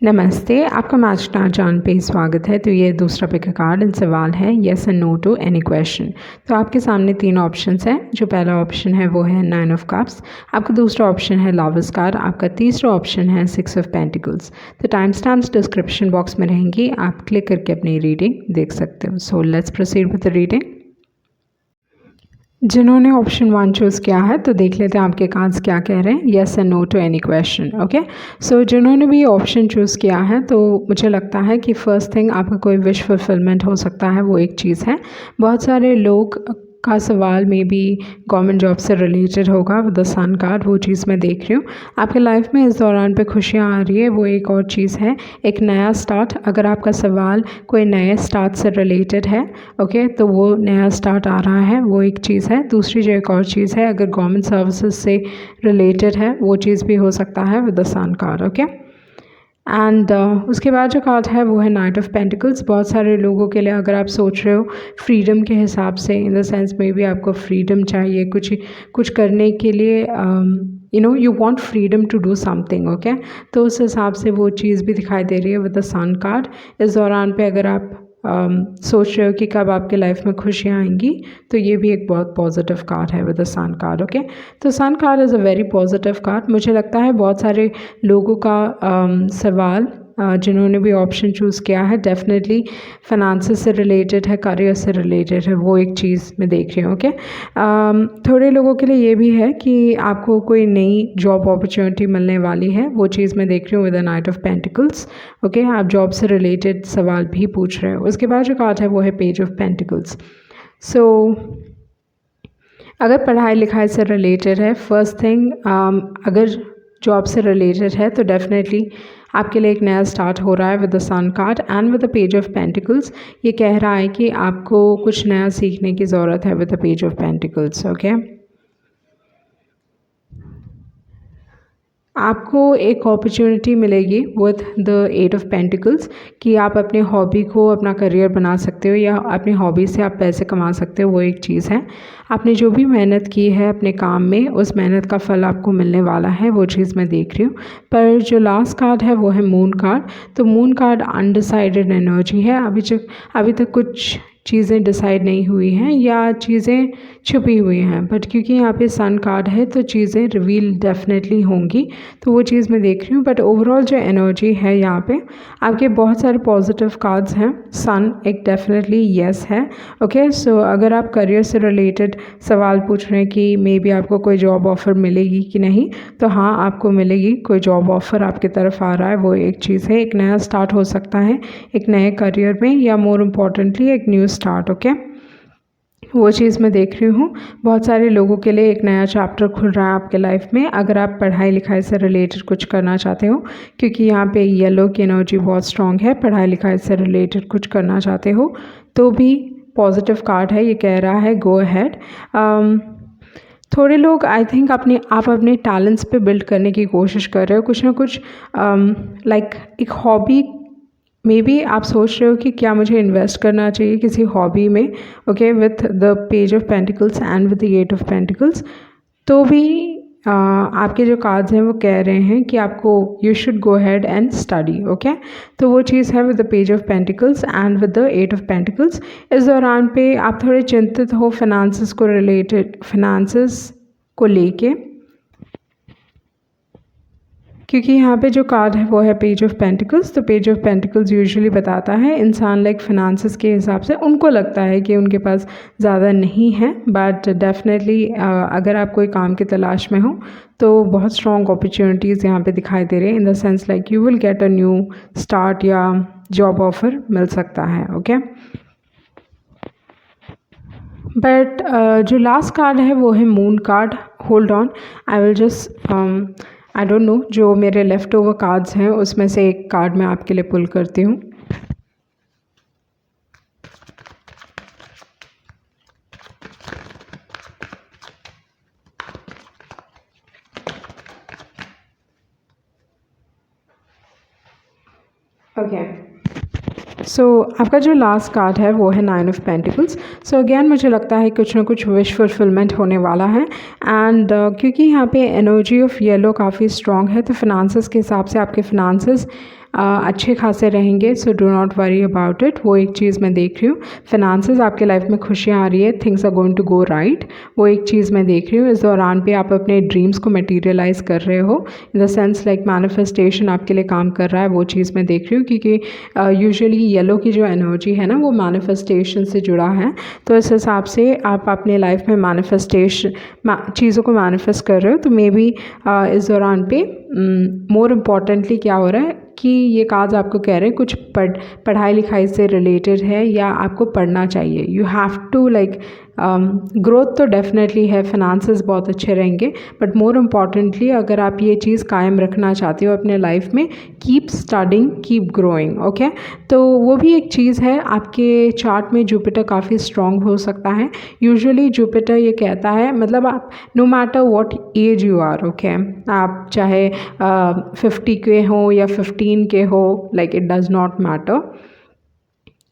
नमस्ते, आपका मैच नार जान पे स्वागत है। तो ये दूसरा पिक कार्ड एंड सवाल है yes and no to any question. तो आपके सामने तीन ऑप्शंस हैं। जो पहला ऑप्शन है वो है 9 ऑफ कप्स, आपका दूसरा ऑप्शन है लवर्स कार्ड, आपका तीसरा ऑप्शन है 6 ऑफ पेंटिकल्स। तो टाइम स्टैम्प्स डिस्क्रिप्शन बॉक्स में रहेंगी, आप क्लिक करके अपनी रीडिंग देख सकते हो। So let's proceed with the reading. जिन्होंने ऑप्शन 1 चूज़ किया है तो देख लेते हैं आपके कार्ड्स क्या कह रहे हैं, yes and no to any question. Okay, so जिन्होंने भी ऑप्शन चूज़ किया है तो मुझे लगता है कि फ़र्स्ट थिंग आपका कोई विश फुलफिलमेंट हो सकता है, वो एक चीज़ है। बहुत सारे लोग का सवाल में भी गवर्नमेंट जॉब से रिलेटेड होगा विद द सन कार्ड, वो चीज़ मैं देख रही हूँ। आपके लाइफ में इस दौरान पे खुशियाँ आ रही है, वो एक और चीज़ है, एक नया स्टार्ट। अगर आपका सवाल कोई नए स्टार्ट से रिलेटेड है, ओके, तो वो नया स्टार्ट आ रहा है, वो एक चीज़ है। दूसरी जो एक और चीज़ है, अगर गवर्नमेंट सर्विसेज से रिलेटेड है, वो चीज़ भी हो सकता है with the sun card. Okay, and उसके बाद जो कार्ड है वो है नाइट ऑफ पेंटिकल्स। बहुत सारे लोगों के लिए अगर आप सोच रहे हो फ्रीडम के हिसाब से, इन द सेंस में भी आपको फ्रीडम चाहिए कुछ करने के लिए, you want freedom to do something. Okay, तो उस हिसाब से वो चीज़ भी दिखाई दे रही है विद द सन कार्ड। इस दौरान पे अगर आप सोच रहे हो कि कब आपके लाइफ में खुशियाँ आएंगी, तो ये भी एक बहुत पॉजिटिव कार्ड है with the sun card. Okay, तो sun card is a very positive card. मुझे लगता है बहुत सारे लोगों का सवाल जिन्होंने भी ऑप्शन चूज़ किया है डेफिनेटली फाइनेंसेस से रिलेटेड है, करियर से रिलेटेड है, वो एक चीज़ मैं देख रही हूँ। ओके, थोड़े लोगों के लिए ये भी है कि आपको कोई नई जॉब अपॉर्चुनिटी मिलने वाली है, वो चीज़ मैं देख रही हूँ with the night of pentacles. Okay, आप जॉब से रिलेटेड सवाल भी पूछ रहे हो। उसके बाद जो कार्ड है वो है पेज ऑफ पेंटिकल्स। सो अगर पढ़ाई लिखाई से रिलेटेड है, फर्स्ट थिंग, अगर जॉब से रिलेटेड है तो डेफिनेटली आपके लिए एक नया स्टार्ट हो रहा है with the sun card and with the page of pentacles. ये कह रहा है कि आपको कुछ नया सीखने की ज़रूरत है with the page of pentacles. Okay, आपको एक अपॉर्चुनिटी मिलेगी विद द 8 ऑफ पेंटिकल्स कि आप अपने हॉबी को अपना करियर बना सकते हो या अपनी हॉबी से आप पैसे कमा सकते हो, वो एक चीज़ है। आपने जो भी मेहनत की है अपने काम में, उस मेहनत का फल आपको मिलने वाला है, वो चीज़ मैं देख रही हूँ। पर जो लास्ट कार्ड है वो है मून कार्ड। तो मून कार्ड अनडिसाइडेड एनर्जी है। अभी तक कुछ चीज़ें डिसाइड नहीं हुई हैं या चीज़ें छुपी हुई हैं, बट क्योंकि यहाँ पे सन कार्ड है तो चीज़ें रिवील डेफिनेटली होंगी, तो वो चीज़ मैं देख रही हूँ। बट ओवरऑल जो एनर्जी है यहाँ पे आपके बहुत सारे पॉजिटिव कार्ड्स हैं। सन एक डेफिनेटली येस है। ओके, सो अगर आप करियर से रिलेटेड सवाल पूछ रहे हैं कि मे बी आपको कोई जॉब ऑफ़र मिलेगी कि नहीं, तो हाँ, आपको मिलेगी। कोई जॉब ऑफ़र आपकी तरफ आ रहा है, वो एक चीज़ है। एक नया स्टार्ट हो सकता है एक नए करियर में, या मोर इम्पॉर्टेंटली एक न्यू स्टार्ट। ओके, वो चीज़ मैं देख रही हूँ। बहुत सारे लोगों के लिए एक नया चैप्टर खुल रहा है आपके लाइफ में, अगर आप पढ़ाई लिखाई से रिलेटेड कुछ करना चाहते हो, क्योंकि यहाँ पे येलो की एनर्जी बहुत स्ट्रॉन्ग है। पढ़ाई लिखाई से रिलेटेड कुछ करना चाहते हो तो भी पॉजिटिव कार्ड है, ये कह रहा है गो अहेड। थोड़े लोग आई थिंक आप अपने टैलेंट्स पे बिल्ड करने की कोशिश कर रहे हो, कुछ ना कुछ लाइक एक हॉबी। मे बी आप सोच रहे हो कि क्या मुझे इन्वेस्ट करना चाहिए किसी हॉबी में। Okay, with the page of pentacles and with the 8 of pentacles, तो भी आपके जो कार्ड्स हैं वो कह रहे हैं कि आपको you should go ahead and study. Okay, तो वो चीज़ है with the page of pentacles and with the 8 of pentacles. इस दौरान पे आप थोड़े चिंतित हो फाइनेंसेस को रिलेटेड, फाइनेंसेस को लेके, क्योंकि यहाँ पे जो कार्ड है वो है पेज ऑफ पेंटिकल्स। तो पेज ऑफ पेंटिकल्स यूजुअली बताता है इंसान लाइक फाइनेंसेस के हिसाब से उनको लगता है कि उनके पास ज़्यादा नहीं है, बट डेफिनेटली अगर आप कोई काम की तलाश में हो तो बहुत स्ट्रॉन्ग अपॉर्चुनिटीज़ यहाँ पे दिखाई दे रही है, in the sense like you will get a new start या जॉब ऑफर मिल सकता है। ओके, बट जो लास्ट कार्ड है वो है moon card. Hold on, I will just I don't know, जो मेरे लेफ़्ट ओवर कार्ड्स हैं उसमें से एक कार्ड मैं आपके लिए पुल करती हूँ। ओके, सो आपका जो लास्ट कार्ड है वो है 9 ऑफ पेंटिकल्स। सो अगेन मुझे लगता है कुछ ना कुछ विश फुलफिलमेंट होने वाला है। एंड क्योंकि यहाँ पे एनर्जी ऑफ येलो काफ़ी स्ट्रॉन्ग है, तो फिनांसेस के हिसाब से आपके फिनांसेस अच्छे खासे रहेंगे, so do not worry about it. वो एक चीज़ मैं देख रही हूँ। फिनांसेस आपके लाइफ में खुशियाँ आ रही है, things are going to go right, वो एक चीज़ मैं देख रही हूँ। इस दौरान पे आप अपने ड्रीम्स को मटीरियलाइज़ कर रहे हो, in the sense like manifestation आपके लिए काम कर रहा है, वो चीज़ मैं देख रही हूँ। क्योंकि यूजुअली येलो की जो एनर्जी है ना वो मैनिफेस्टेशन से जुड़ा है, तो इस हिसाब से आप अपने लाइफ में मैनिफेस्टेशन चीज़ों को मैनिफेस्ट कर रहे हो। तो मे बी इस दौरान पे मोर इम्पॉर्टेंटली क्या हो रहा है कि ये कार्ड्स आपको कह रहे हैं कुछ पढ़ाई लिखाई से रिलेटेड है या आपको पढ़ना चाहिए। You have to like growth तो डेफिनेटली है, फिनांसेस बहुत अच्छे रहेंगे, बट मोर इम्पॉर्टेंटली अगर आप ये चीज़ कायम रखना चाहते हो अपने लाइफ में, keep studying, keep growing, okay. तो वो भी एक चीज़ है। आपके चार्ट में जुपिटर काफ़ी स्ट्रॉन्ग हो सकता है। यूजुअली जुपिटर ये कहता है, मतलब आप no matter what age you are, okay, आप चाहे 50 के हो या 15 के हो, like it does not matter.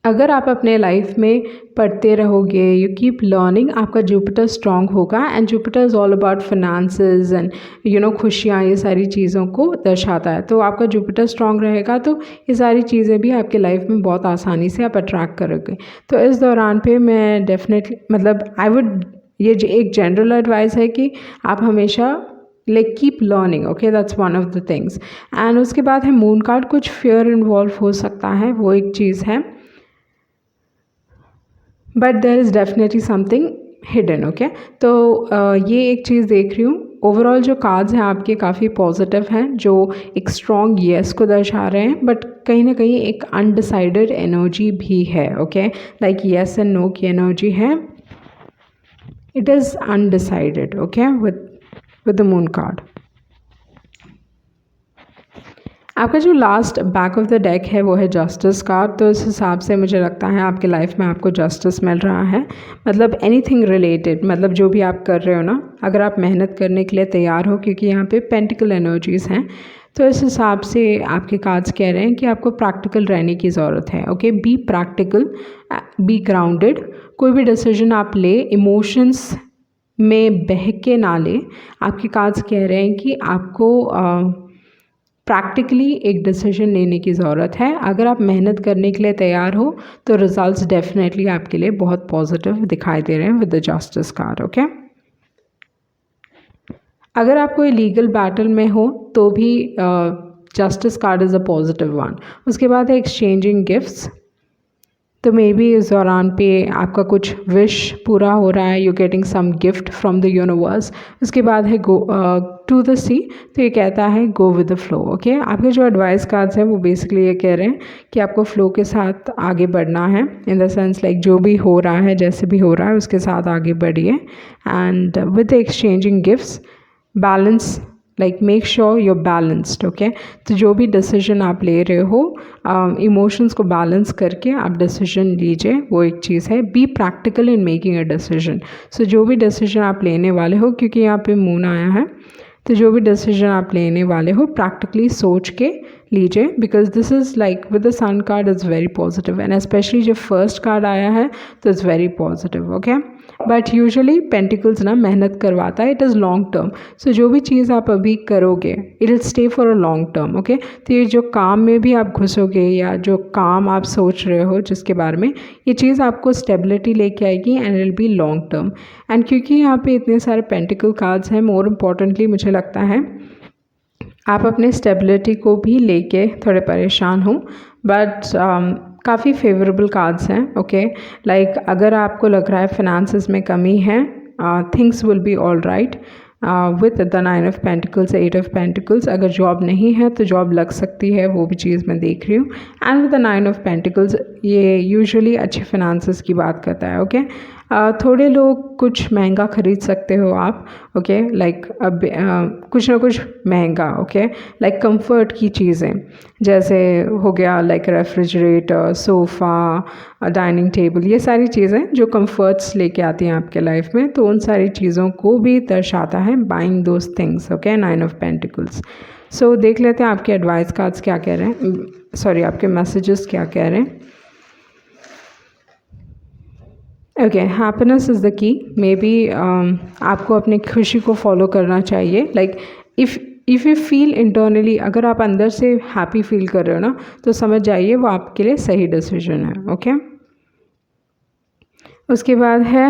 अगर आप अपने लाइफ में पढ़ते रहोगे, यू कीप लर्निंग, आपका जुपिटर स्ट्रॉन्ग होगा। And Jupiter is all about finances and you know खुशियाँ, ये सारी चीज़ों को दर्शाता है। तो आपका जुपिटर स्ट्रॉन्ग रहेगा तो ये सारी चीज़ें भी आपके लाइफ में बहुत आसानी से आप अट्रैक्ट करोगे। तो इस दौरान पे मैं डेफिनेटली मतलब आई वुड, ये एक जनरल एडवाइस है कि आप हमेशा like keep learning, okay, that's one of the things. And उसके बाद है मून कार्ड, कुछ फेयर इन्वॉल्व हो सकता है, वो एक चीज़ है, but there is definitely something hidden, okay. तो ये एक चीज़ देख रही हूँ। ओवरऑल जो कार्ड्स हैं आपके काफ़ी पॉजिटिव हैं, जो एक स्ट्रॉन्ग येस को दर्शा रहे हैं, बट कहीं ना कहीं एक अनडिसाइडेड एनर्जी भी है, okay, like yes and no की एनर्जी है। It is undecided, okay, with the moon card. आपका जो last back of the deck है वो है जस्टिस कार्ड। तो इस हिसाब से मुझे लगता है आपके लाइफ में आपको जस्टिस मिल रहा है, मतलब एनीथिंग रिलेटेड, मतलब जो भी आप कर रहे हो ना, अगर आप मेहनत करने के लिए तैयार हो, क्योंकि यहाँ पे पेंटिकल एनर्जीज़ हैं, तो इस हिसाब से आपके कार्ड्स कह रहे हैं कि आपको प्रैक्टिकल रहने की ज़रूरत है, okay. Be practical, be grounded. कोई भी डिसीजन आप ले इमोशंस में बह के ना ले। आपके कार्ड्स कह रहे हैं कि आपको प्रैक्टिकली एक डिसीजन लेने की ज़रूरत है। अगर आप मेहनत करने के लिए तैयार हो तो रिजल्ट्स डेफिनेटली आपके लिए बहुत पॉजिटिव दिखाई दे रहे हैं with the justice card, okay. अगर आप कोई लीगल बैटल में हो तो भी justice card is a positive one. उसके बाद है एक्सचेंजिंग गिफ्ट्स। तो मे बी इस दौरान पे आपका कुछ विश पूरा हो रहा है, you getting some gift from the universe. उसके बाद है गो टू द सी। तो ये कहता है go with the flow, okay. आपके जो एडवाइस कार्ड्स हैं वो बेसिकली ये कह रहे हैं कि आपको फ्लो के साथ आगे बढ़ना है, इन द सेंस लाइक जो भी हो रहा है, जैसे भी हो रहा है उसके साथ आगे बढ़िए। And with exchanging gifts, balance, like make sure you're balanced, okay. तो जो भी डिसीजन आप ले रहे हो, इमोशंस को बैलेंस करके आप डिसीजन लीजिए, वो एक चीज़ है। Be practical in making a decision. So जो भी डिसीजन आप लेने वाले हो, क्योंकि यहाँ पे मून आया है, तो जो भी डिसीजन आप लेने वाले हो प्रैक्टिकली सोच के लीजिए, because this is like with the sun card is very positive, and specially जब फर्स्ट कार्ड आया है तो is very positive, okay. But usually pentacles ना मेहनत करवाता है, it is long term. So जो भी चीज़ आप अभी करोगे it will stay for a long term, okay. तो ये जो काम में भी आप घुसोगे या जो काम आप सोच रहे हो जिसके बारे में, ये चीज़ आपको स्टेबिलिटी लेके आएगी and it will be long term. And क्योंकि यहाँ पे इतने सारे पेंटिकल कार्ड्स हैं, मोर इम्पॉर्टेंटली मुझे लगता है आप अपने स्टेबिलिटी को भी लेके थोड़े परेशान हो, बट काफ़ी फेवरेबल कार्ड्स हैं, ओके। लाइक अगर आपको लग रहा है फिनांसेस में कमी है, things will be all right with the 9 of pentacles, 8 of pentacles. अगर जॉब नहीं है तो जॉब लग सकती है, वो भी चीज़ मैं देख रही हूँ। And with the 9 of pentacles ये यूजुअली अच्छे फिनांसेस की बात करता है, ओके। थोड़े लोग कुछ महंगा ख़रीद सकते हो आप, ओके, लाइक अब कुछ ना कुछ महंगा, ओके, लाइक कंफर्ट की चीज़ें, जैसे हो गया like refrigerator, sofa, dining table, ये सारी चीज़ें जो कंफर्ट्स लेके आती हैं आपके लाइफ में, तो उन सारी चीज़ों को भी दर्शाता है buying those things, okay. 9 of pentacles. So देख लेते हैं आपके एडवाइस कार्ड्स क्या कह रहे हैं, सॉरी आपके मैसेजेस क्या कह रहे हैं। Okay, happiness is the key. May be आपको अपनी खुशी को फॉलो करना चाहिए, like if if you feel internally, अगर आप अंदर से हैप्पी फील कर रहे हो ना, तो समझ जाइए वो आपके लिए सही डिसीजन है। ओके, उसके बाद है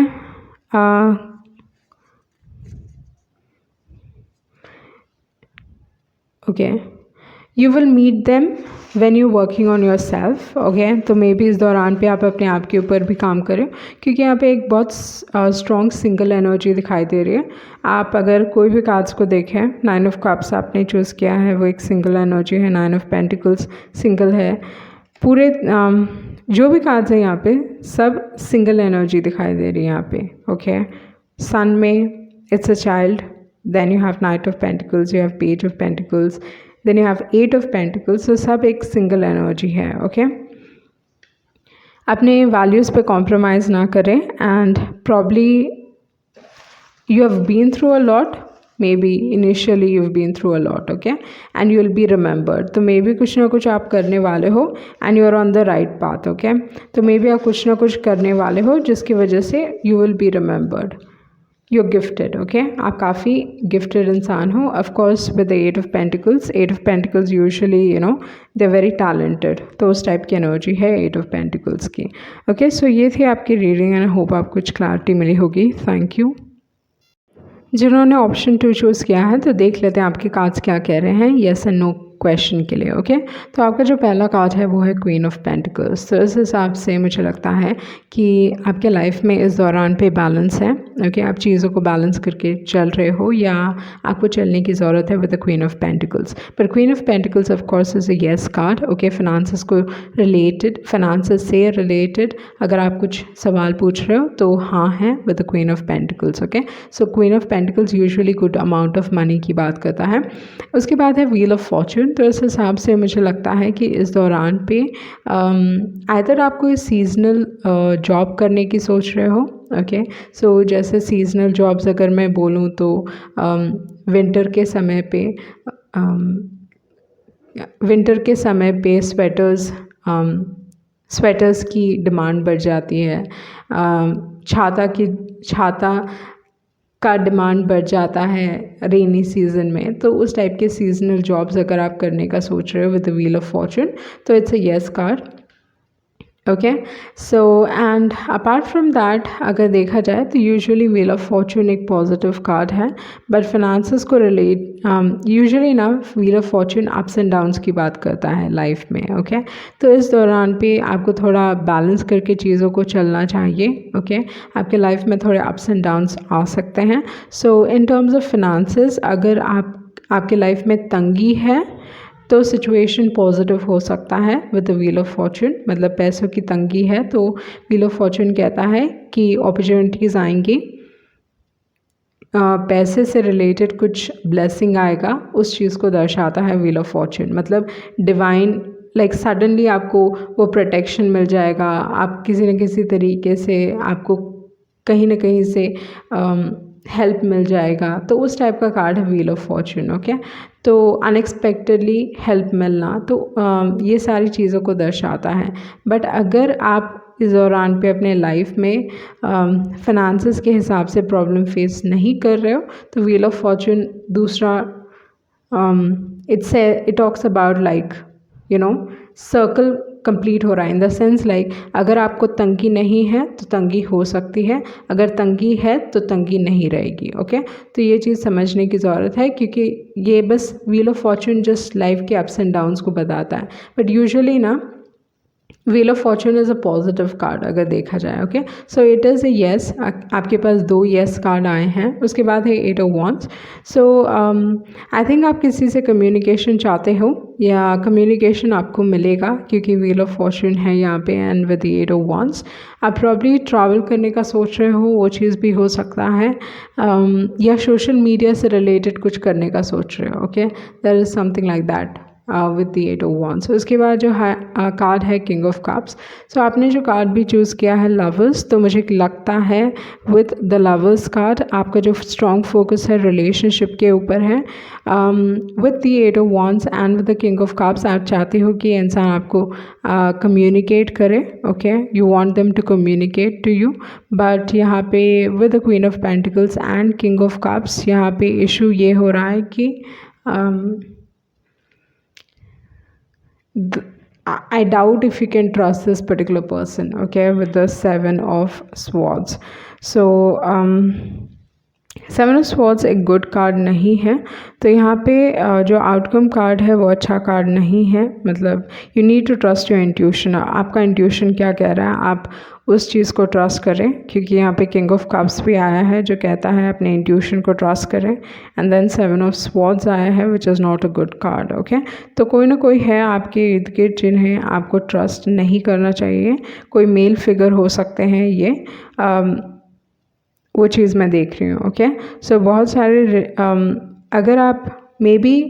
okay, you will meet them when you working on your self. Okay, तो मे बी इस दौरान पे आप अपने आप के ऊपर भी काम करें, क्योंकि यहाँ पे एक बहुत स्ट्रॉन्ग सिंगल एनर्जी दिखाई दे रही है। आप अगर कोई भी कार्ड्स को देखें, 9 ऑफ कप्स आपने चूज़ किया है, वो एक सिंगल एनर्जी है। 9 ऑफ पेंटिकल्स सिंगल है। पूरे जो भी कार्ड्स हैं यहाँ पे सब सिंगल एनर्जी दिखाई दे रही है यहाँ पे। ओके, सन में it's a child, then you have knight of pentacles, you have page of pentacles, then you have 8 of pentacles. तो सब एक सिंगल एनर्जी है। ओके, अपने वैल्यूज़ पे कॉम्प्रोमाइज़ ना करें, and probably you have been through a lot, maybe initially you've been through a lot, okay, and you will be remembered। तो may be कुछ ना कुछ आप करने वाले हो and you are on the right path, okay। तो may be आप कुछ ना कुछ करने वाले हो जिसकी वजह से you will be remembered, you're gifted, okay। आप काफ़ी गिफ्टेड इंसान हो। Of course with the 8 of pentacles, 8 of pentacles usually you know they are very talented, तो उस टाइप की एनर्जी है 8 ऑफ पेंटिकल्स की। ओके, सो ये थी आपकी रीडिंग एंड आई होप आपको कुछ क्लैरिटी मिली होगी। Thank you. जिन्होंने ऑप्शन 2 चूज़ किया है तो देख लेते हैं आपके कार्ड्स क्या कह रहे हैं येस एंड नो क्वेश्चन के लिए। ओके, तो आपका जो पहला कार्ड है वो है क्वीन ऑफ पेंटिकल्स। तो इस हिसाब से मुझे लगता है कि आपके लाइफ में इस दौरान पे बैलेंस है। ओके, आप चीज़ों को बैलेंस करके चल रहे हो या आपको चलने की ज़रूरत है with the queen of pentacles. पर queen of pentacles of course is a yes card. Okay, finances को रिलेटेड, फाइनेंसेस से रिलेटेड अगर आप कुछ सवाल पूछ रहे हो तो हाँ है with the queen of pentacles. Okay, so queen of pentacles usually good amount of money की बात करता है। उसके बाद है व्हील ऑफ फॉर्चून। तो इस हिसाब से मुझे लगता है कि इस दौरान पे आइदर आप कोई सीजनल जॉब करने की सोच रहे हो। ओके, सो जैसे सीजनल जॉब्स अगर मैं बोलूँ तो विंटर के समय पे स्वेटर्स की डिमांड बढ़ जाती है, छाता का डिमांड बढ़ जाता है रेनी सीजन में। तो उस टाइप के सीजनल जॉब्स अगर आप करने का सोच रहे हो with the wheel of fortune तो it's a yes card. Okay, so and apart from that अगर देखा जाए तो यूजुअली व्हील ऑफ फॉर्चून एक पॉजिटिव कार्ड है, बट फाइनेंसेस को रिलेट यूजुअली ना wheel of fortune ups and downs की बात करता है लाइफ में। ओके, तो इस दौरान पे आपको थोड़ा बैलेंस करके चीज़ों को चलना चाहिए। ओके, आपके लाइफ में थोड़े अप्स एंड डाउन्स आ सकते हैं। सो इन टर्म्स ऑफ फाइनेंसेस अगर आपके लाइफ में तंगी है तो सिचुएशन पॉजिटिव हो सकता है with the wheel of Fortune. मतलब पैसों की तंगी है तो व्हील ऑफ फॉर्चून कहता है कि अपॉर्चुनिटीज़ आएंगी, पैसे से रिलेटेड कुछ ब्लेसिंग आएगा, उस चीज़ को दर्शाता है व्हील ऑफ फॉर्चून। मतलब डिवाइन लाइक सडनली आपको वो प्रोटेक्शन मिल जाएगा, आप किसी न किसी तरीके से आपको कहीं ना कहीं से हेल्प मिल जाएगा, तो उस टाइप का कार्ड है व्हील ऑफ फॉर्चून। ओके, तो अनएक्सपेक्टेडली हेल्प मिलना, तो ये सारी चीज़ों को दर्शाता है। बट अगर आप इस दौरान पे अपने लाइफ में फाइनेंसेस के हिसाब से प्रॉब्लम फेस नहीं कर रहे हो तो व्हील ऑफ फॉर्चून दूसरा it talks about like you know circle complete हो रहा है इन द सेंस लाइक अगर आपको तंगी नहीं है तो तंगी हो सकती है, अगर तंगी है तो तंगी नहीं रहेगी। ओके, तो ये चीज़ समझने की ज़रूरत है क्योंकि ये बस wheel of Fortune just life के अप्स एंड डाउन्स को बताता है। बट यूजुअली ना wheel of fortune is a positive card अगर देखा जाए। Okay, so it is a yes. आपके पास 2 येस कार्ड आए हैं। उसके बाद है 8 of wands. So I think आप किसी से कम्युनिकेशन चाहते हो या कम्युनिकेशन आपको मिलेगा क्योंकि व्हील ऑफ फॉर्चून है यहाँ पे एंड विद 8 ऑफ वॉन्ड्स। आप प्रॉब्ली ट्रैवल करने का सोच रहे हो, वो चीज़ भी हो सकता है, या सोशल मीडिया से रिलेटेड कुछ करने का सोच रहे हो। Okay, there is something like that with the 8 of wands. उसके बाद जो है कार्ड है किंग ऑफ कप्स। सो आपने जो कार्ड भी चूज़ किया है लवर्स, तो मुझे लगता है विद द लवर्स कार्ड आपका जो स्ट्रॉन्ग फोकस है रिलेशनशिप के ऊपर है। With the 8 of wands and with the king of cups आप चाहते हो कि इंसान आपको कम्युनिकेट करे। Okay, you want them to communicate to you, but यहाँ पे with the queen of pentacles and king of cups यहाँ पे इशू ये हो रहा है कि I doubt if you can trust this particular person, okay, with the 7 of Swords. So 7 of Swords एक गुड कार्ड नहीं है, तो यहाँ पे जो आउटकम कार्ड है वो अच्छा कार्ड नहीं है। मतलब you need to trust your intuition, आपका इंट्यूशन क्या कह रहा है आप उस चीज़ को ट्रस्ट करें, क्योंकि यहाँ पे किंग ऑफ कप्स भी आया है जो कहता है अपने इंट्यूशन को ट्रस्ट करें। एंड देन 7 of Swords आया है which is not a good card, okay. तो कोई ना कोई है आपके इर्द गिर्द जिन्हें आपको ट्रस्ट नहीं करना चाहिए, कोई मेल फिगर हो सकते हैं ये, वो चीज़ मैं देख रही हूँ, ओके। सो बहुत सारे अगर आप मे बी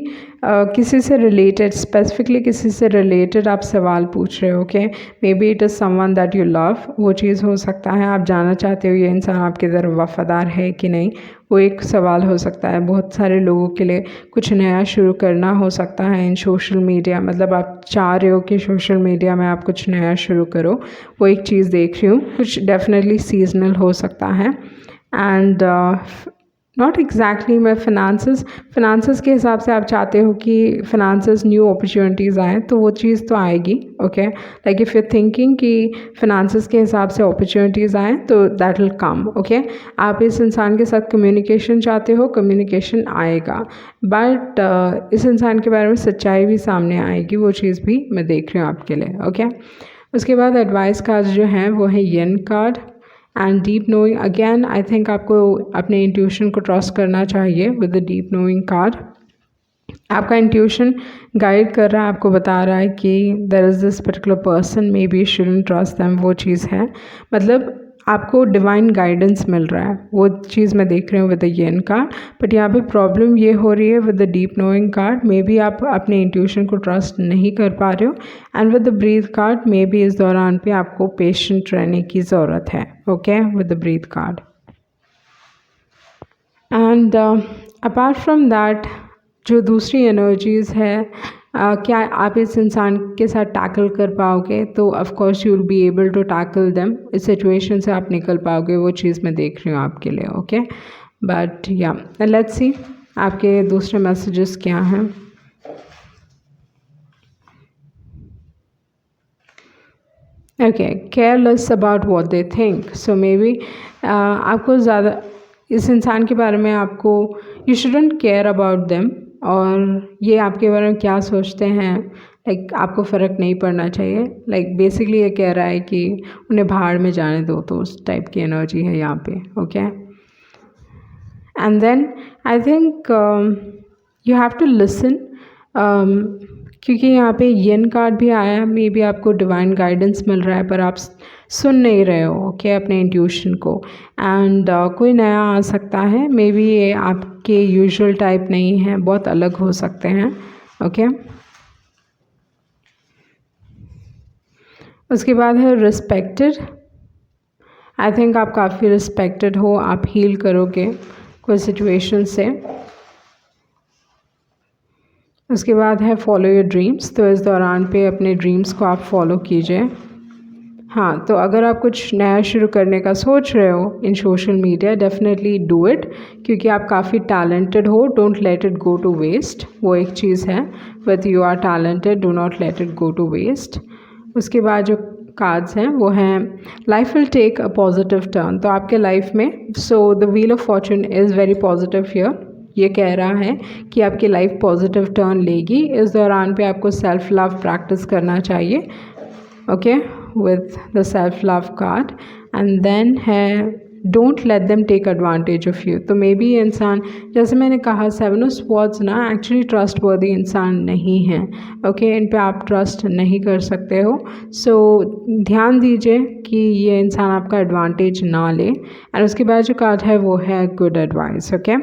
किसी से रिलेटेड, स्पेसिफिकली किसी से रिलेटेड आप सवाल पूछ रहे हो, okay, may be it is someone that you love, वो चीज़ हो सकता है। आप जानना चाहते हो ये इंसान आपके तरफ वफ़ादार है कि नहीं, वो एक सवाल हो सकता है। बहुत सारे लोगों के लिए कुछ नया शुरू करना हो सकता है इन सोशल मीडिया, मतलब आप चाह रहे हो कि सोशल मीडिया में आप कुछ नया शुरू करो, वो एक चीज़ देख रही हूँ। कुछ डेफिनेटली सीजनल हो सकता है। एंड नॉट एग्जैक्टली मैं फिनांसेस के हिसाब से आप चाहते हो कि फिनांसेस न्यू अपॉर्चुनिटीज़ आएँ, तो वो चीज़ तो आएगी, okay. Like if you thinking कि फिनांसेस के हिसाब से अपॉर्चुनिटीज़ आएँ तो दैट विल कम, ओके। आप इस इंसान के साथ कम्युनिकेशन चाहते हो, कम्युनिकेशन आएगा, बट इस इंसान के बारे में सच्चाई भी सामने आएगी, वो चीज़ भी मैं देख रही हूँ आपके लिए, ओके। उसके बाद एडवाइस कार्ड जो हैं वो है yes card and deep knowing. Again I think आपको अपने इंट्यूशन को ट्रस्ट करना चाहिए with the deep knowing card. आपका इंट्यूशन गाइड कर रहा है, आपको बता रहा है कि there is this particular person, maybe you shouldn't trust them, वो चीज़ है। मतलब आपको डिवाइन गाइडेंस मिल रहा है, वो चीज़ मैं देख रही हूँ with the yen card. But यहाँ पे प्रॉब्लम ये हो रही है with the deep knowing card, may be आप अपने इंट्यूशन को ट्रस्ट नहीं कर पा रहे हो। And with the breath card, maybe इस दौरान पे आपको पेशेंट रहने की ज़रूरत है, okay, with the breath card. And apart from that जो दूसरी एनर्जीज़ है, क्या आप इस इंसान के साथ टैकल कर पाओगे, तो of course you will be able to tackle them, इस सिचुएशन से आप निकल पाओगे, वो चीज़ मैं देख रही हूँ आपके लिए, ओके। बट या लेट्स सी आपके दूसरे मैसेजेस क्या हैं। Okay, careless about what they think. So may be आपको ज़्यादा इस इंसान के बारे में आपको you shouldn't care about them, और ये आपके बारे में क्या सोचते हैं लाइक आपको फ़र्क नहीं पड़ना चाहिए। लाइक बेसिकली ये कह रहा है कि उन्हें भाड़ में जाने दो, तो उस टाइप की एनर्जी है यहाँ पे, okay. And then I think you have to listen, क्योंकि यहाँ पे येन कार्ड भी आया है, मे बी आपको डिवाइन गाइडेंस मिल रहा है पर आप सुन नहीं रहे हो, ओके, अपने इंट्यूशन को। एंड कोई नया आ सकता है, मे बी ये आपके यूजुअल टाइप नहीं है, बहुत अलग हो सकते हैं, ओके। उसके बाद है रिस्पेक्टेड। आई थिंक आप काफ़ी रिस्पेक्टेड हो, आप हील करोगे कोई सिचुएशन से। उसके बाद है फॉलो योर ड्रीम्स, तो इस दौरान पे अपने ड्रीम्स को आप फॉलो कीजिए। हाँ, तो अगर आप कुछ नया शुरू करने का सोच रहे हो in social media, definitely do it, क्योंकि आप काफ़ी टैलेंटेड हो, don't let it go to waste, वो एक चीज़ है। With you are talented, do not let it go to waste. उसके बाद जो कार्ड्स हैं वो हैं life will take a positive turn, तो आपके लाइफ में so the wheel of fortune is very positive here. ये कह रहा है कि आपकी लाइफ पॉजिटिव टर्न लेगी। इस दौरान पे आपको सेल्फ लव प्रैक्टिस करना चाहिए, okay, with the self love card. And then है don't let them take advantage of you. तो मे बी ये इंसान, जैसे मैंने कहा, 7 ऑफ स्वॉर्ड्स ना एक्चुअली ट्रस्ट वर्दी इंसान नहीं है, ओके, इन पे आप ट्रस्ट नहीं कर सकते हो। सो ध्यान दीजिए कि ये इंसान आपका एडवांटेज ना ले। एंड उसके बाद जो कार्ड है वो है गुड एडवाइस, ओके।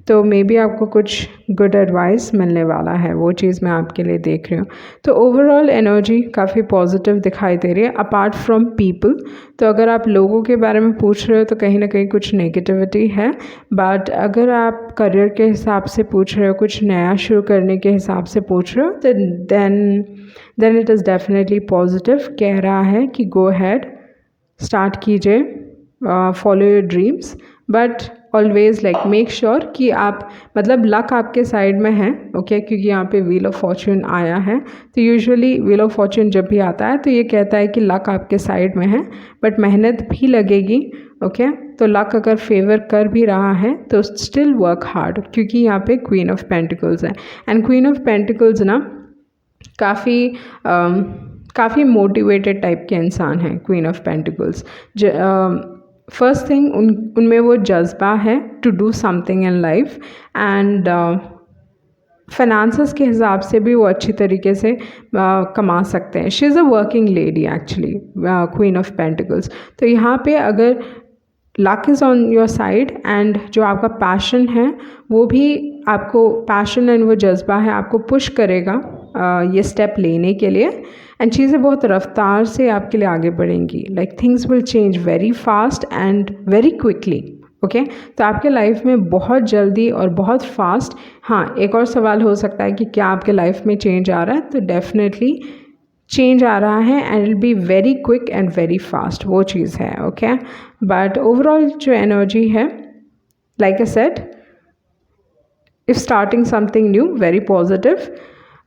तो मे बी आपको कुछ गुड एडवाइस मिलने वाला है, वो चीज़ मैं आपके लिए देख रही हूँ। तो ओवरऑल एनर्जी काफ़ी पॉजिटिव दिखाई दे रही है अपार्ट फ्रॉम पीपल। तो अगर आप लोगों के बारे में पूछ रहे हो तो कहीं ना कहीं कुछ नेगेटिविटी है, बट अगर आप करियर के हिसाब से पूछ रहे हो, कुछ नया शुरू करने के हिसाब से पूछ रहे हो, तो then it is definitely positive. कह रहा है कि गो हैड, स्टार्ट कीजिए, follow your dreams, but always like make sure कि आप मतलब लक आपके साइड में है, ओके क्योंकि यहाँ पे व्हील ऑफ फॉर्चून आया है। तो यूजुअली व्हील ऑफ फॉर्चून जब भी आता है तो ये कहता है कि लक आपके साइड में है, बट मेहनत भी लगेगी, ओके। तो लक अगर फेवर कर भी रहा है तो स्टिल वर्क हार्ड, क्योंकि यहाँ पे क्वीन ऑफ पेंटिकल्स है। एंड क्वीन ऑफ पेंटिकल्स ना काफ़ी मोटिवेटेड टाइप के इंसान हैं queen of pentacles. First thing उनमें वो जज्बा है to do something in life, and finances के हिसाब से भी वो अच्छी तरीके से कमा सकते हैं। She is a working lady actually, queen of pentacles. तो यहाँ पे अगर luck is on your side and जो आपका पैशन है वो भी आपको, पैशन एंड वो जज्बा है आपको पुश करेगा ये स्टेप लेने के लिए, एंड चीज़ें बहुत रफ्तार से आपके लिए आगे बढ़ेंगी। Like things will change very fast and very quickly, okay. तो आपके लाइफ में बहुत जल्दी और बहुत फास्ट। हाँ, एक और सवाल हो सकता है कि क्या आपके लाइफ में चेंज आ रहा है, तो डेफिनेटली चेंज आ रहा है and it be very quick and very fast, वो चीज़ है, ओके। बट ओवरऑल जो एनर्जी है, like I said, if starting something new, very positive.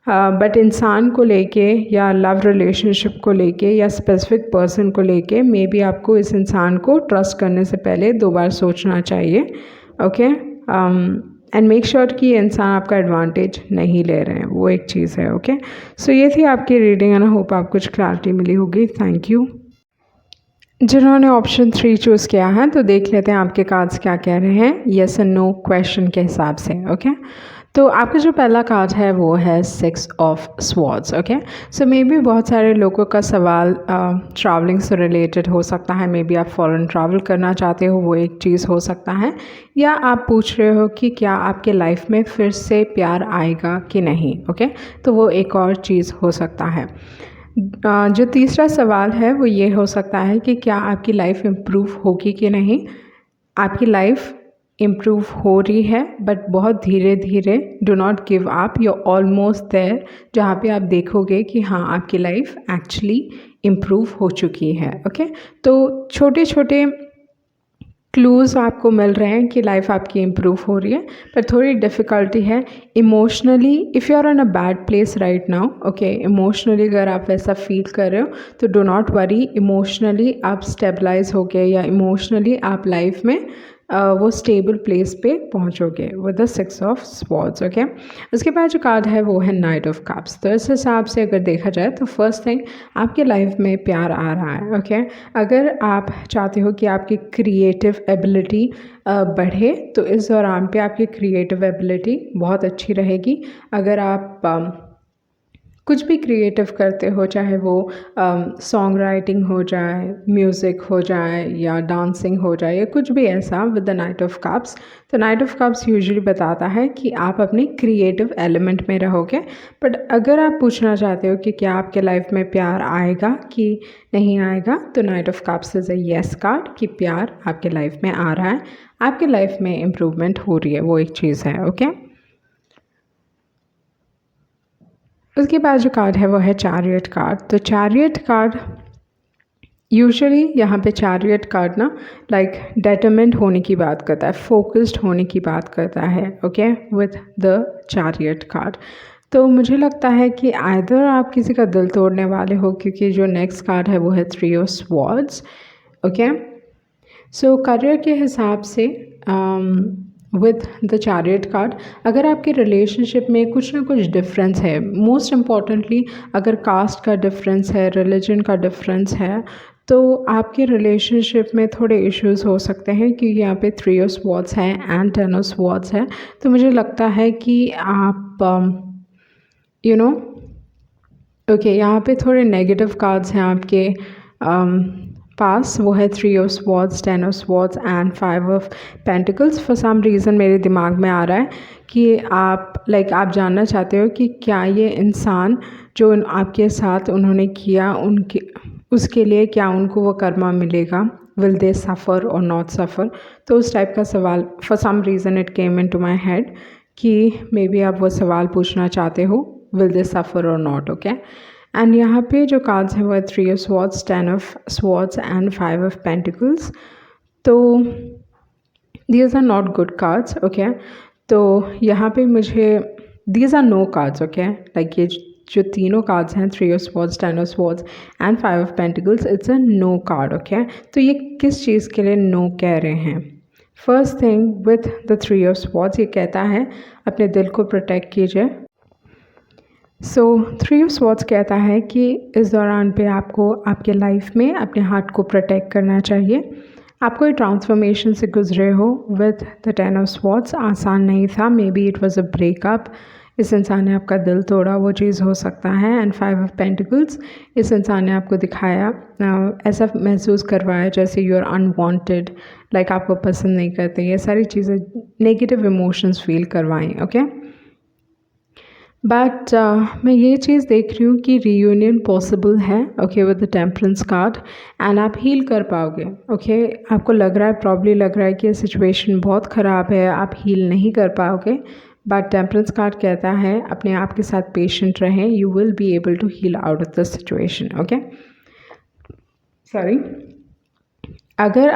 But इंसान को लेके या लव रिलेशनशिप को लेके या स्पेसिफिक पर्सन को लेके मे बी आपको इस इंसान को ट्रस्ट करने से पहले 2 बार सोचना चाहिए, ओके। एंड मेक श्योर कि ये इंसान आपका एडवांटेज नहीं ले रहे हैं, वो एक चीज़ है, ओके। सो ये थी आपकी रीडिंग, एंड आई होप आपको कुछ क्लैरिटी मिली होगी। Thank you. जिन्होंने ऑप्शन 3 चूज़ किया है तो देख लेते हैं आपके कार्ड्स क्या कह रहे हैं येस एंड नो क्वेश्चन के हिसाब से, ओके। तो आपका जो पहला कार्ड है वो है 6 of swords, okay. So may be बहुत सारे लोगों का सवाल ट्रैवलिंग से रिलेटेड हो सकता है। मे बी आप फॉरेन ट्रैवल करना चाहते हो, वो एक चीज़ हो सकता है, या आप पूछ रहे हो कि क्या आपके लाइफ में फिर से प्यार आएगा कि नहीं, ओके। तो वो एक और चीज़ हो सकता है। जो तीसरा सवाल है वो ये हो सकता है कि क्या आपकी लाइफ इम्प्रूव होगी कि नहीं। आपकी लाइफ इम्प्रूव हो रही है बट बहुत धीरे धीरे, do not give up, you almost there, जहाँ पे आप देखोगे कि हाँ आपकी लाइफ एक्चुअली इम्प्रूव हो चुकी है, ओके। तो छोटे छोटे क्लूज़ आपको मिल रहे हैं कि लाइफ आपकी इम्प्रूव हो रही है, पर थोड़ी डिफ़िकल्टी है emotionally. If you are in a bad place right now, okay, emotionally अगर आप वैसा फील कर रहे हो तो डो नॉट वरी, इमोशनली आप स्टेबलाइज हो गए या इमोशनली आप लाइफ में वो स्टेबल प्लेस पे पहुंचोगे with the 6 of swords, okay. उसके बाद जो कार्ड है वो है नाइट ऑफ कप्स। तो इस हिसाब से अगर देखा जाए तो फर्स्ट थिंग आपके लाइफ में प्यार आ रहा है, ओके। अगर आप चाहते हो कि आपकी क्रिएटिव एबिलिटी बढ़े तो इस दौरान पे आपकी क्रिएटिव एबिलिटी बहुत अच्छी रहेगी। अगर आप कुछ भी क्रिएटिव करते हो, चाहे वो सॉन्ग राइटिंग हो जाए, म्यूज़िक हो जाए या डांसिंग हो जाए या कुछ भी ऐसा with the night of cups, तो नाइट ऑफ कप्स यूजुअली बताता है कि आप अपने क्रिएटिव एलिमेंट में रहोगे। बट अगर आप पूछना चाहते हो कि क्या आपके लाइफ में प्यार आएगा कि नहीं आएगा, तो night of cups is a yes card कि प्यार आपके लाइफ में आ रहा है, आपके लाइफ में इम्प्रूवमेंट हो रही है, वो एक चीज़ है, ओके। उसके बाद जो कार्ड है वो है चैरियट कार्ड। तो चैरियट कार्ड यूजुअली यहाँ पे चैरियट कार्ड ना लाइक डिटरमिन्ड होने की बात करता है, फोकस्ड होने की बात करता है, okay, with the chariot card. तो मुझे लगता है कि आइदर आप किसी का दिल तोड़ने वाले हो, क्योंकि जो नेक्स्ट कार्ड है वो है 3 of swords, okay. So career के हिसाब से विद द चैरियट कार्ड, अगर आपके रिलेशनशिप में कुछ ना कुछ डिफरेंस है, मोस्ट इम्पॉर्टेंटली अगर कास्ट का डिफरेंस है, रिलीजन का डिफरेंस है, तो आपके रिलेशनशिप में थोड़े इश्यूज हो सकते हैं, क्योंकि यहाँ पे 3 ऑफ स्वॉर्ड्स है एंड 10 ऑफ स्वॉर्ड्स है। तो मुझे लगता है कि आप यू नो ओके, यहाँ पे थोड़े नेगेटिव कार्ड्स हैं आपके पास, वो है 3 of swords, 10 of swords and 5 of pentacles. For some reason मेरे दिमाग में आ रहा है कि आप आप जानना चाहते हो कि क्या ये इंसान जो आपके साथ उन्होंने किया उनके उसके लिए क्या उनको वो कर्मा मिलेगा, विल दे सफ़र और नॉट सफ़र। तो उस टाइप का सवाल for some reason it came into my head कि मे बी आप वो सवाल पूछना चाहते हो, विल दे सफ़र और नॉट, ओके। एंड यहाँ पे जो कार्ड्स हैं वो 3 of swords, 10 of swords and 5 of pentacles. तो these are not good cards, okay. तो यहाँ पे मुझे these are no cards, okay, like ये जो तीनों कार्ड्स हैं, 3 of swords, 10 of swords and 5 of pentacles, it's a no card, okay. तो ये किस चीज़ के लिए नो कह रहे हैं? First thing with the 3 of swords, ये कहता है अपने दिल को प्रोटेक्ट कीजिए। सो 3 ऑफ स्वॉर्ड्स कहता है कि इस दौरान पे आपको आपके लाइफ में अपने हार्ट को प्रोटेक्ट करना चाहिए। आप कोई ट्रांसफॉर्मेशन से गुजरे हो विद द 10 ऑफ स्वॉर्ड्स, आसान नहीं था, may be it was a breakup, इस इंसान ने आपका दिल तोड़ा, वो चीज़ हो सकता है। एंड 5 ऑफ पेंटिकल्स, इस इंसान ने आपको दिखाया, ऐसा महसूस करवाया जैसे यू आर अनवांटेड, लाइक आपको पसंद नहीं करते, ये सारी चीज़ें नेगेटिव इमोशंस फील करवाएं, ओके। बट मैं ये चीज़ देख रही हूँ कि रीयूनियन पॉसिबल है, okay, with the temperance card, and आप हील कर पाओगे, ओके। आपको लग रहा है, प्रॉब्ली लग रहा है कि ये सिचुएशन बहुत ख़राब है, आप हील नहीं कर पाओगे, बट टेम्परेंस कार्ड कहता है अपने आप के साथ पेशेंट रहें, you will be able to heal out of the situation, okay. Sorry, अगर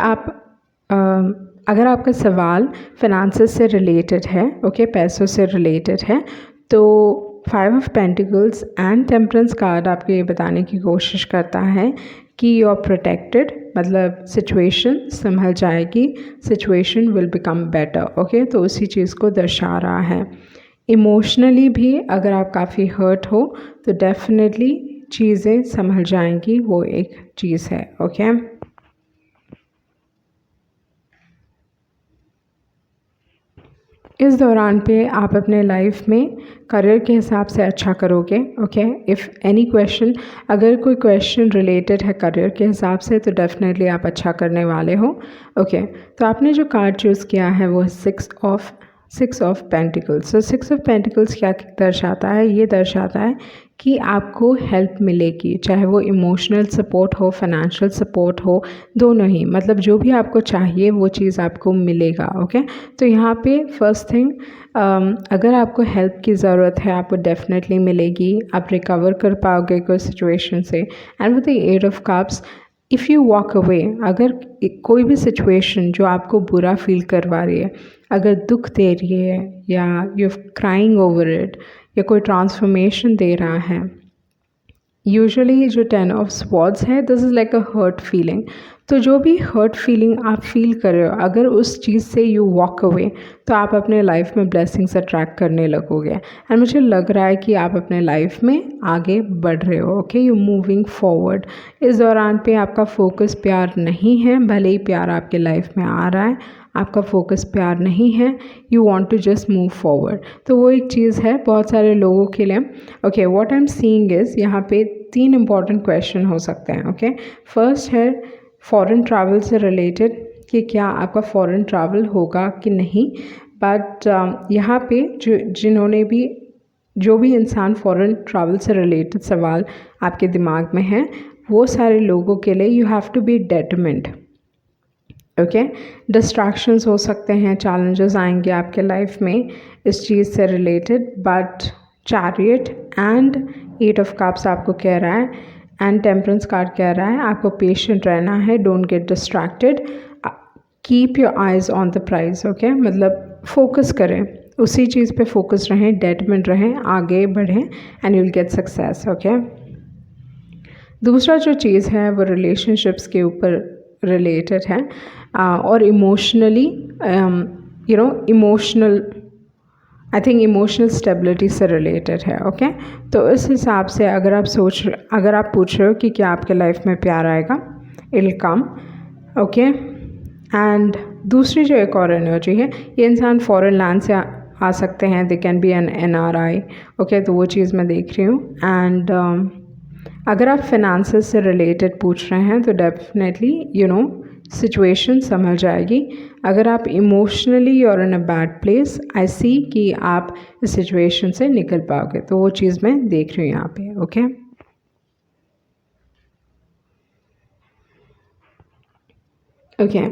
आपका सवाल फिनांसेस से रिलेटेड है, ओके, पैसों से रिलेटेड है, तो 5 of pentacles and temperance card आपको ये बताने की कोशिश करता है कि यू आर प्रोटेक्टेड, मतलब सिचुएशन संभल जाएगी, situation will become better, okay. तो उसी चीज़ को दर्शा रहा है। इमोशनली भी अगर आप काफ़ी हर्ट हो तो डेफिनेटली चीज़ें संभल जाएंगी, वो एक चीज़ है, ओके। इस दौरान पे आप अपने लाइफ में करियर के हिसाब से अच्छा करोगे, ओके। इफ़ एनी क्वेश्चन, अगर कोई क्वेश्चन रिलेटेड है करियर के हिसाब से, तो डेफिनेटली आप अच्छा करने वाले हो, ओके। तो आपने जो कार्ड चूज़ किया है वो 6 ऑफ पेंटिकल्स। तो 6 ऑफ पेंटिकल्स क्या दर्शाता है? ये दर्शाता है कि आपको हेल्प मिलेगी, चाहे वो इमोशनल सपोर्ट हो, फाइनेंशियल सपोर्ट हो, दोनों ही, मतलब जो भी आपको चाहिए वो चीज़ आपको मिलेगा, ओके। तो यहाँ पे फर्स्ट थिंग, अगर आपको हेल्प की ज़रूरत है आपको डेफिनेटली मिलेगी, आप रिकवर कर पाओगे कोई सिचुएशन से। And with the 8 of cups, if you walk away, अगर कोई भी सिचुएशन जो आपको बुरा फील करवा रही है, अगर दुख दे रही है या यू क्राइंग ओवर इट, या कोई ट्रांसफॉर्मेशन दे रहा है, यूजुअली जो 10 ऑफ स्वॉर्ड्स है, this is like a hurt feeling. तो जो भी हर्ट फीलिंग आप फील कर रहे हो, अगर उस चीज़ से यू वॉक अवे, तो आप अपने लाइफ में ब्लेसिंग्स अट्रैक्ट करने लगोगे। एंड मुझे लग रहा है कि आप अपने लाइफ में आगे बढ़ रहे हो, ओके, यू मूविंग फॉरवर्ड। इस दौरान पे आपका फोकस प्यार नहीं है, भले ही प्यार आपके लाइफ में आ रहा है, आपका फोकस प्यार नहीं है, you want to just move forward. तो वो एक चीज़ है बहुत सारे लोगों के लिए, okay. What I am seeing is, यहाँ पे 3 इंपॉर्टेंट क्वेश्चन हो सकते हैं, ओके। फर्स्ट है फॉरेन ट्रैवल से रिलेटेड, कि क्या आपका फॉरेन ट्रैवल होगा कि नहीं। बट यहाँ पे जो भी इंसान फॉरेन ट्रैवल से रिलेटेड सवाल आपके दिमाग में है, वो सारे लोगों के लिए you have to be determined, okay. Distractions हो सकते हैं, चैलेंजेस आएंगे आपके लाइफ में इस चीज़ से related, but chariot and 8 of cups आपको कह रहा है, एंड टेम्परेंस कार्ड कह रहा है आपको पेशेंट रहना है, don't get distracted, keep your eyes on the prize, okay. मतलब फोकस करें, उसी चीज़ पे फोकस रहें, डेटरमिन्ड रहें, आगे बढ़ें, and you will get success, okay. दूसरा जो चीज़ है वो रिलेशनशिप्स के ऊपर रिलेटेड है, और emotionally I think emotional stability से रिलेटेड है, ओके। तो इस हिसाब से अगर आप पूछ रहे हो कि क्या आपके लाइफ में प्यार आएगा, it will come, okay. And दूसरी जो एक और एनर्जी है, ये इंसान फॉरेन लैंड से आ सकते हैं, they can be an NRI, okay. तो वो चीज़ मैं देख रही हूँ। एंड अगर आप फिनांसेस से रिलेटेड पूछ रहे हैं तो डेफिनेटली सिचुएशन संभल जाएगी। अगर आप इमोशनली और इन अ बैड प्लेस, आई सी कि आप इस सिचुएशन से निकल पाओगे, तो वो चीज़ मैं देख रही हूँ यहाँ पे, ओके। ओके,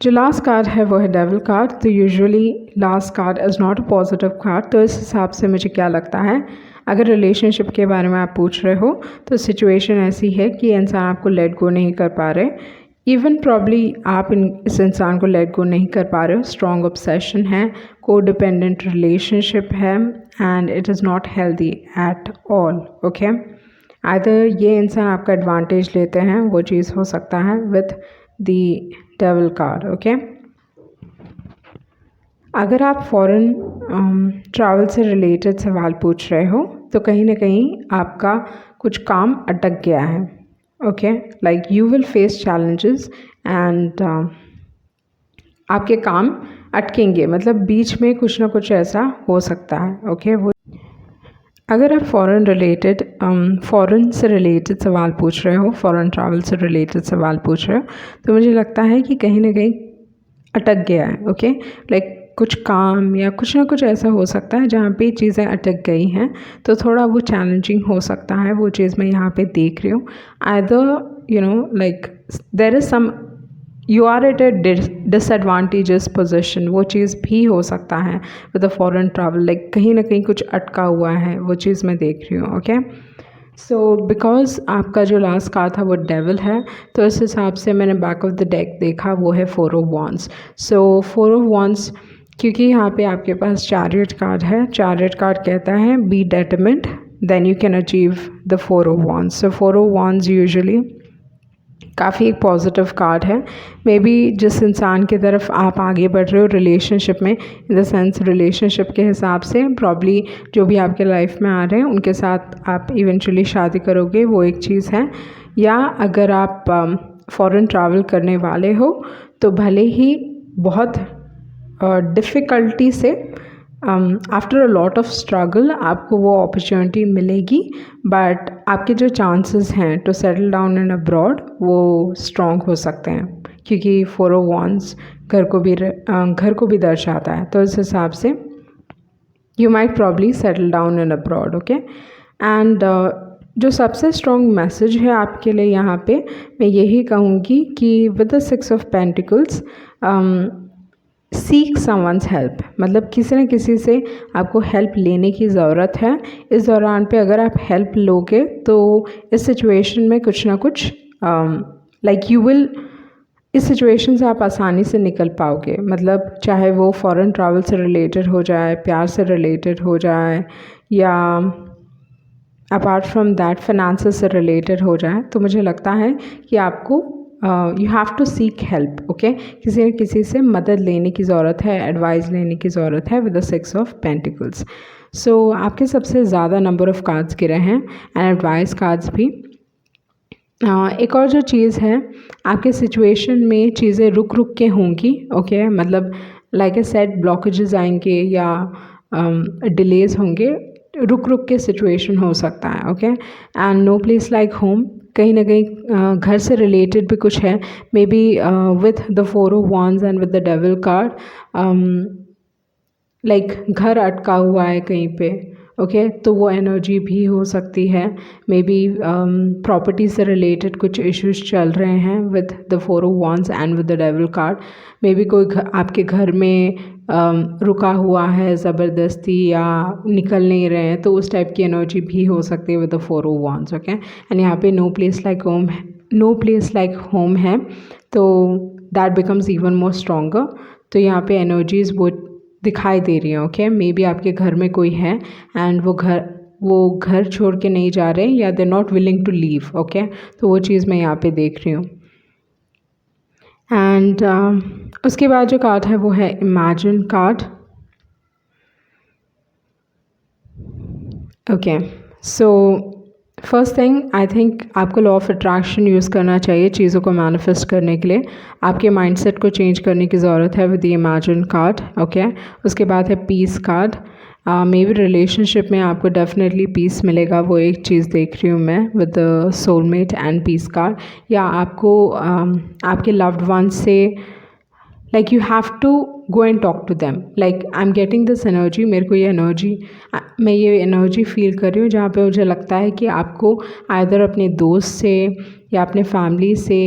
जो लास्ट कार्ड है वो है डेविल कार्ड। तो usually last card is not a positive card. तो इस हिसाब से मुझे क्या लगता है, अगर रिलेशनशिप के बारे में आप पूछ रहे हो तो सिचुएशन ऐसी है कि इंसान आपको लेट गो नहीं कर पा रहे, इवन प्रॉब्ली आप इस इंसान को लेट गो नहीं कर पा रहे हो, स्ट्रॉन्ग ऑब्सेशन है, को डिपेंडेंट रिलेशनशिप है and it is not healthy at all. Okay, either ये इंसान आपका एडवांटेज लेते हैं, वो चीज़ हो सकता है with the devil card. Okay, अगर आप फॉरेन ट्रैवल से रिलेटेड सवाल पूछ रहे हो तो कहीं ना कहीं आपका कुछ काम अटक गया है। Okay, like you will face challenges and आपके काम अटकेंगे, मतलब बीच में कुछ ना कुछ ऐसा हो सकता है। ओके, वो अगर आप फ़ॉरेन से रिलेटेड सवाल पूछ रहे हो, फ़ॉरेन ट्रैवल से रिलेटेड सवाल पूछ रहे हो, तो मुझे लगता है कि कहीं ना कहीं अटक गया है। ओके, लाइक कुछ काम या कुछ ना कुछ ऐसा हो सकता है जहाँ पे चीज़ें अटक गई हैं, तो थोड़ा वो चैलेंजिंग हो सकता है। वो चीज़ मैं यहाँ पे देख रही हूँ। Either you know like there is some you are at a disadvantages position, वो चीज़ भी हो सकता है with the foreign travel, like कहीं ना कहीं कुछ अटका हुआ है, वो चीज़ मैं देख रही हूँ। ओके, सो बिकॉज आपका जो लास्ट कार्ड था वो डेविल है, तो इस हिसाब से मैंने बैक ऑफ द डेक देखा वो है 4 of wands. So 4 of wands, क्योंकि यहाँ पे आपके पास चैरियट कार्ड है, चैरियट कार्ड कहता है be determined then you can achieve the 4 of wands. So 4 of wands usually काफ़ी एक पॉजिटिव कार्ड है। मे बी जिस इंसान की तरफ आप आगे बढ़ रहे हो रिलेशनशिप में, इन द सेंस रिलेशनशिप के हिसाब से प्रॉब्ली जो भी आपके लाइफ में आ रहे हैं उनके साथ आप इवेंचुअली शादी करोगे, वो एक चीज़ है। या अगर आप फॉरेन ट्रैवल करने वाले हो तो भले ही बहुत डिफ़िकल्टी से after a lot of struggle आपको वो अपॉर्चुनिटी मिलेगी, बट आपके जो चांसेस हैं to settle down in abroad वो स्ट्रॉन्ग हो सकते हैं, क्योंकि 4 ऑफ वॉन्ड्स घर को भी दर्शाता है। तो इस हिसाब से you might probably settle down in abroad. Okay, and जो सबसे स्ट्रॉन्ग मैसेज है आपके लिए यहाँ पे, मैं यही कहूँगी कि with the 6 of pentacles seek someone's help, मतलब किसी न किसी से आपको हेल्प लेने की ज़रूरत है। इस दौरान पे अगर आप हेल्प लोगे तो इस सिचुएशन में कुछ ना कुछ लाइक यू विल, इस सिचुएशन से आप आसानी से निकल पाओगे। मतलब चाहे वो फॉरेन ट्रैवल से रिलेटेड हो जाए, प्यार से रिलेटेड हो जाए, या अपार्ट फ्रॉम दैट फाइनेंसेस से रिलेटेड हो जाए, तो मुझे लगता है कि आपको you have to seek help. Okay, किसी न किसी से मदद लेने की ज़रूरत है, एडवाइस लेने की ज़रूरत है विद द 6 ऑफ पेंटिकल्स। सो आपके सबसे ज़्यादा नंबर ऑफ़ कार्ड्स गिरे हैं एंड एडवाइस कार्ड्स भी। एक और जो चीज़ है, आपके सिचुएशन में चीज़ें रुक रुक के होंगी। ओके, मतलब लाइक ए सेट ब्लॉकेजेस आएंगे या डिलेज होंगे, रुक रुक के सिचुएशन हो सकता है। Okay, and no place like home, कहीं ना कहीं घर से रिलेटेड भी कुछ है, maybe with the 4 of wands and with the devil card, like घर अटका हुआ है कहीं पे। ओके, तो वो एनर्जी भी हो सकती है। मे बी प्रॉपर्टी से रिलेटेड कुछ इश्यूज चल रहे हैं with the 4 of wands and with the devil card. May be कोई आपके घर में रुका हुआ है ज़बरदस्ती या निकल नहीं रहे हैं, तो उस टाइप की एनर्जी भी हो सकती है with the 4 of wands. Okay, and यहाँ पे नो प्लेस लाइक होम है, तो that becomes even more stronger. तो यहाँ पे एनर्जीज वो दिखाई दे रही हैं। ओके, मे बी आपके घर में कोई है एंड वो घर छोड़ के नहीं जा रहे, या they not willing to leave. Okay, तो वो चीज़ मैं यहाँ पे देख रही हूँ। एंड उसके बाद जो कार्ड है वो है imagine card. Okay, so first thing I think आपको लॉ ऑफ अट्रैक्शन यूज़ करना चाहिए चीज़ों को मैनिफेस्ट करने के लिए। आपके माइंडसेट को चेंज करने की ज़रूरत है with the imagine card. Okay, उसके बाद है peace card. Maybe relationship में आपको डेफिनेटली पीस मिलेगा, वो एक चीज़ देख रही हूँ मैं with the soulmate and peace card. या आपको आपके लव्ड वन से like you have to go and talk to them, like I am getting this energy, मेरे को मैं ये एनर्जी फील कर रही हूँ जहाँ पे मुझे लगता है कि आपको आइदर अपने दोस्त से या अपने फैमिली से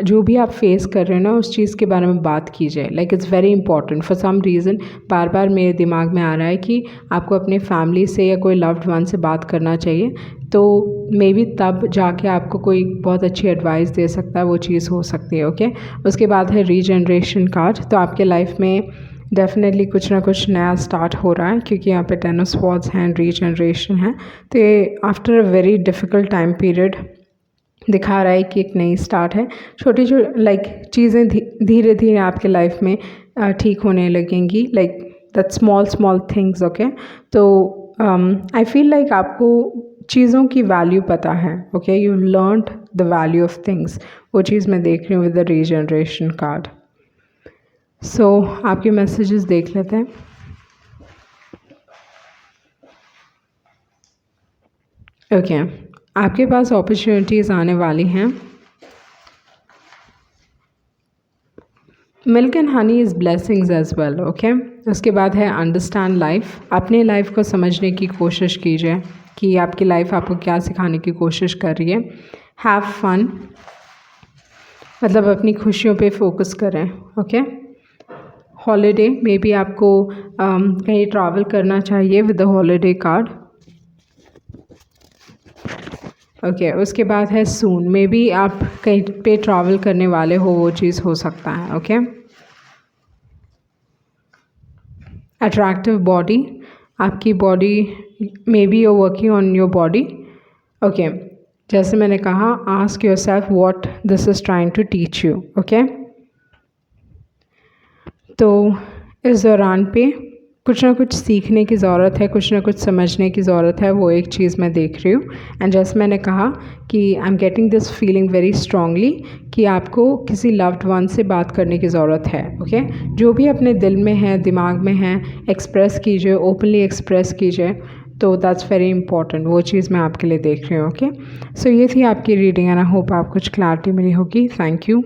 जो भी आप फेस कर रहे हो ना उस चीज़ के बारे में बात कीजिए। Like it's very important for some reason. बार बार मेरे दिमाग में आ रहा है कि आपको अपने फैमिली से या कोई लव्ड वन से बात करना चाहिए, तो मे बी तब जाके आपको कोई बहुत अच्छी एडवाइस दे सकता है, वो चीज़ हो सकती है। ओके, उसके बाद है रीजनरेशन कार्ड। तो आपके लाइफ में डेफिनेटली कुछ ना कुछ नया स्टार्ट हो रहा है, क्योंकि यहाँ पे 10 ऑफ स्वॉर्ड्स हैं, रीजनरेशन है। तो ये after a very difficult time period दिखा रहा है कि एक नई स्टार्ट है। छोटी लाइक चीज़ें धीरे धीरे आपके लाइफ में ठीक होने लगेंगी, like that small things. Okay, तो आई फील लाइक आपको चीज़ों की वैल्यू पता है। Okay, you learned the value of things, वो चीज़ मैं देख रही हूँ विद द रीजनरेशन कार्ड। सो आपके मैसेजेस देख लेते हैं। ओके, आपके पास अपॉर्चुनिटीज़ आने वाली हैं। Milk and honey is blessings as well. Okay, उसके बाद है अंडरस्टैंड लाइफ। अपने लाइफ को समझने की कोशिश कीजिए कि आपकी लाइफ आपको क्या सिखाने की कोशिश कर रही है। हैव फन, मतलब अपनी खुशियों पे फोकस करें। ओके, हॉलीडे, मे बी आपको कहीं ट्रैवल करना चाहिए with the holiday card. Okay, उसके बाद है सून, मे बी आप कहीं पे ट्रैवल करने वाले हो, वो चीज़ हो सकता है। ओके, अट्रैक्टिव बॉडी, आपकी body, maybe you working on your body. Okay, जैसे मैंने कहा, ask yourself what this is trying to teach you. Okay, तो इस दौरान पे कुछ ना कुछ सीखने की ज़रूरत है, कुछ ना कुछ समझने की ज़रूरत है, वो एक चीज़ मैं देख रही हूँ। एंड जैसे मैंने कहा कि आई am getting this feeling very strongly कि आपको किसी लव्ड वन से बात करने की ज़रूरत है। ओके, जो भी अपने दिल में है, दिमाग में है, एक्सप्रेस कीजिए, ओपनली एक्सप्रेस कीजिए। तो दैट्स वेरी इंपॉर्टेंट, वो चीज़ मैं आपके लिए देख रही हूँ। ओके, सो ये थी आपकी रीडिंग एंड आई होप आप कुछ क्लैरिटी मिली होगी। Thank you.